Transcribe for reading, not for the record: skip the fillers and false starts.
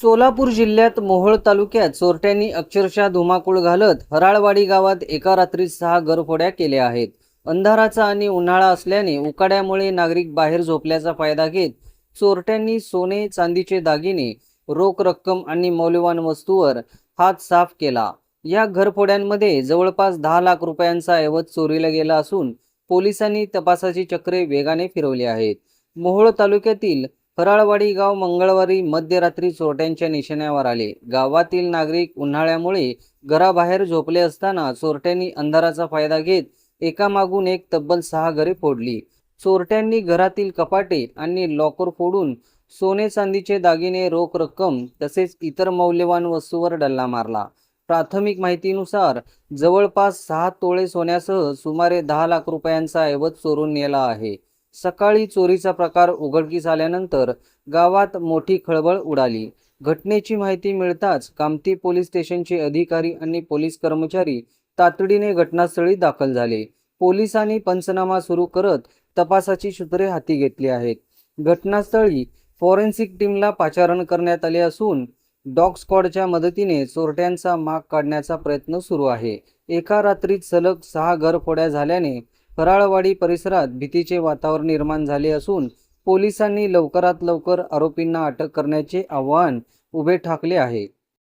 सोलापूर जिल्ह्यात मोहोळ तालुक्यात चोरट्यांनी अक्षरशः धुमाकूळ घालत हराळवाडी गावात एका रात्रीत 6 घरफोड्या केल्या आहेत। अंधाराचा आणि उन्हाळा असल्याने उकाड्यामुळे नागरिक बाहेर झोपल्याचा फायदा घेत चोरट्यांनी सोने, चांदीचे दागिने, रोख रक्कम आणि मौल्यवान वस्तूवर हात साफ केला। या घरफोड्यांमध्ये जवळपास 10 लाख रुपयांचा ऐवज चोरीला गेला असून पोलिसांनी तपासाची चक्रे वेगाने फिरवली आहेत। मोहोळ तालुक्यातील हराळवाडी गाव मंगळवारी मध्यरात्री चोरट्यांच्या निशाण्यावर आले। गावातील नागरिक उन्हाळ्यामुळे घराबाहेर झोपले असताना चोरट्यांनी अंधाराचा फायदा घेत एकामागून एक तब्बल 6 घरे फोडली। चोरट्यांनी घरातील कपाटे आणि लॉकर फोडून सोने चांदीचे दागिने, रोख रक्कम तसेच इतर मौल्यवान वस्तूवर डल्ला मारला। प्राथमिक माहितीनुसार जवळपास 6 तोळे सोन्यासह सुमारे 10 लाख रुपयांचा ऐवज चोरून नेला आहे। सकाळी चोरीचा प्रकार उघडकीस आल्यानंतर गावात मोठी खळबळ उडाली। घटनेची माहिती मिळताच कामती पोलीस स्टेशनचे अधिकारी आणि पोलीस कर्मचारी तातडीने घटनास्थळी दाखल झाले। पोलिसांनी पंचनामा सुरू करत तपासाची सूत्रे हाती घेतली आहेत। घटनास्थळी फॉरेन्सिक टीमला पाचारण करण्यात आले असून डॉग स्क्वॉडच्या मदतीने चोरट्यांचा माग काढण्याचा प्रयत्न सुरू आहे। एका रात्रीत सलग 6 घरफोड्या झाल्याने हराळवाडी परिसरात भीतीचे वातावरण निर्माण झाले असून पोलिसांनी लवकरात लवकर आरोपींना अटक करण्याचे आव्हान उभे ठाकले आहे।